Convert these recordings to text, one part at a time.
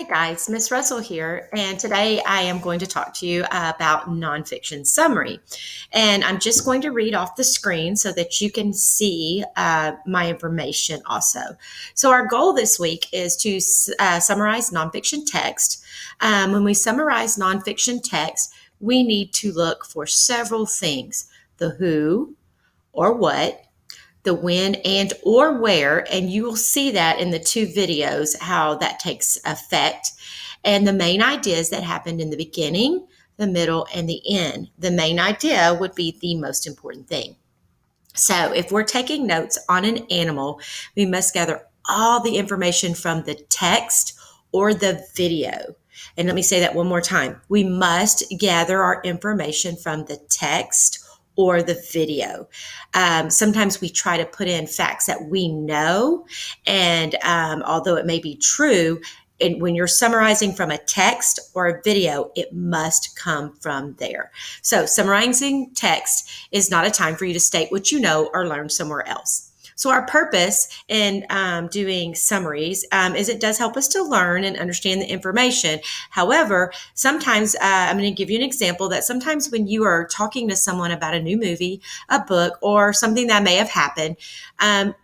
Guys, Miss Russell here, and today I am going to talk to you about Nonfiction Summary. And I'm just going to read off the screen so that you can see my information also. So our goal this week is to summarize nonfiction text. When we summarize nonfiction text, we need to look for several things: the who or what, the when and or where, and you will see that in the two videos how that takes effect, and the main ideas that happened in the beginning, the middle, and the end. The main idea would be the most important thing. So if we're taking notes on an animal, we must gather all the information from the text or the video. And let me say that one more time. We must gather our information from the text or the video. Sometimes we try to put in facts that we know, and although it may be true, and when you're summarizing from a text or a video, it must come from there. So summarizing text is not a time for you to state what you know or learn somewhere else. So our purpose in doing summaries is it does help us to learn and understand the information. However, sometimes I'm going to give you an example that sometimes when you are talking to someone about a new movie, a book, or something that may have happened,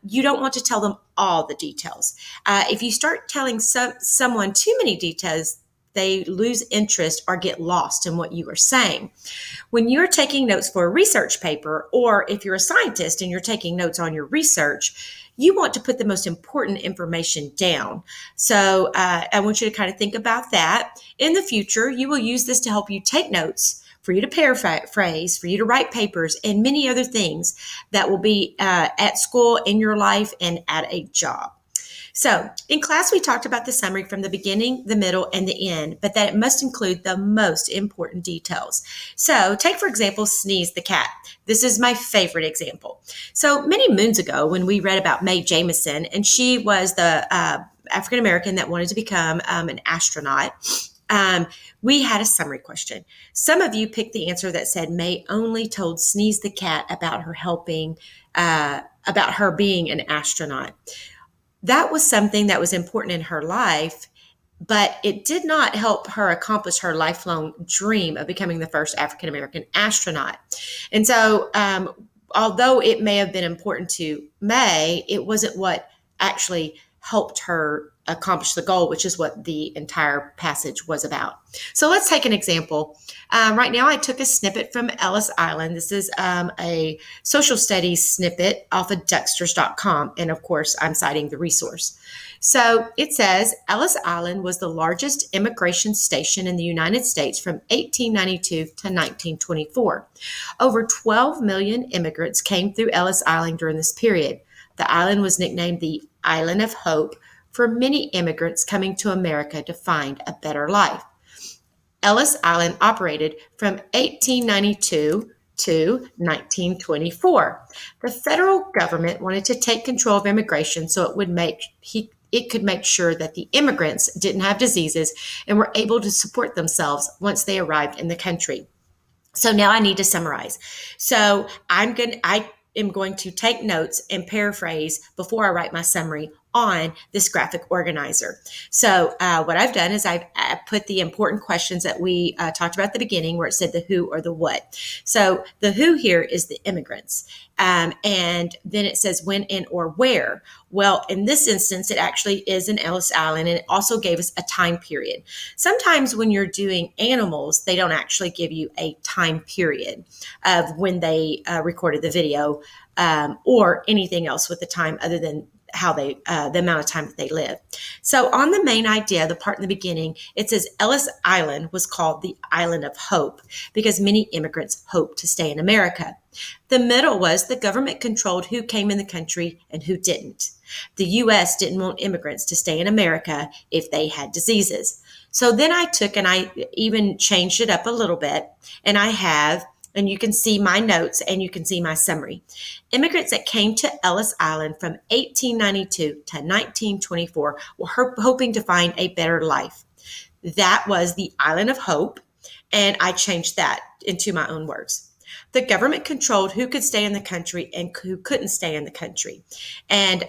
you don't want to tell them all the details. If you start telling someone too many details, they lose interest or get lost in what you are saying. When you're taking notes for a research paper, or if you're a scientist and you're taking notes on your research, you want to put the most important information down. So I want you to kind of think about that. In the future, you will use this to help you take notes, for you to paraphrase, for you to write papers, and many other things that will be at school, in your life, and at a job. So in class, we talked about the summary from the beginning, the middle, and the end, but that it must include the most important details. So take, for example, Sneeze the cat. This is my favorite example. So many moons ago, when we read about Mae Jemison, and she was the African-American that wanted to become an astronaut, we had a summary question. Some of you picked the answer that said Mae only told Sneeze the cat about her being an astronaut. That was something that was important in her life, but it did not help her accomplish her lifelong dream of becoming the first African-American astronaut. And so, although it may have been important to Mae, it wasn't what actually helped her accomplish the goal, which is what the entire passage was about. So let's take an example. Right now, I took a snippet from Ellis Island. This is a social studies snippet off of Dexters.com. And of course, I'm citing the resource. So it says, Ellis Island was the largest immigration station in the United States from 1892 to 1924. Over 12 million immigrants came through Ellis Island during this period. The island was nicknamed the Island of Hope for many immigrants coming to America to find a better life. Ellis Island operated from 1892 to 1924. The federal government wanted to take control of immigration so it could make sure that the immigrants didn't have diseases and were able to support themselves once they arrived in the country. So now I need to summarize. So I am going to take notes and paraphrase before I write my summary on this graphic organizer. So what I've done is I've put the important questions that we talked about at the beginning, where it said the who or the what. So the who here is the immigrants. And then it says when and or where. Well, in this instance, it actually is in Ellis Island, and it also gave us a time period. Sometimes when you're doing animals, they don't actually give you a time period of when they recorded the video or anything else with the time other than how the amount of time that they live. So on the main idea, the part in the beginning, it says Ellis Island was called the Island of Hope because many immigrants hoped to stay in America. The middle was the government controlled who came in the country and who didn't. The U.S. didn't want immigrants to stay in America if they had diseases. So then I took and I even changed it up a little bit, and and you can see my notes and you can see my summary. Immigrants that came to Ellis Island from 1892 to 1924 were hoping to find a better life. That was the Island of Hope, and I changed that into my own words. The government controlled who could stay in the country and who couldn't stay in the country. And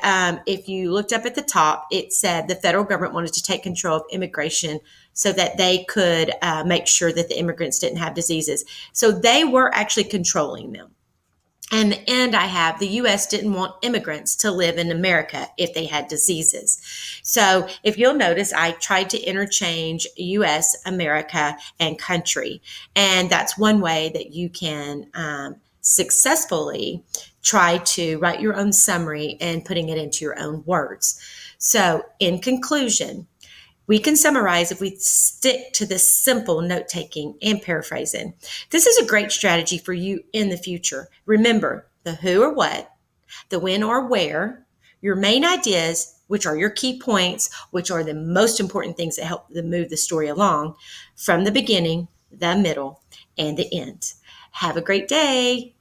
if you looked up at the top, it said the federal government wanted to take control of immigration so that they could make sure that the immigrants didn't have diseases. So they were actually controlling them. And the end I have, the U.S. didn't want immigrants to live in America if they had diseases. So if you'll notice, I tried to interchange U.S., America, and country. And that's one way that you can successfully try to write your own summary and putting it into your own words. So in conclusion, we can summarize if we stick to this simple note taking and paraphrasing. This is a great strategy for you in the future. Remember the who or what, the when or where, your main ideas, which are your key points, which are the most important things that help them move the story along from the beginning, the middle, and the end. Have a great day.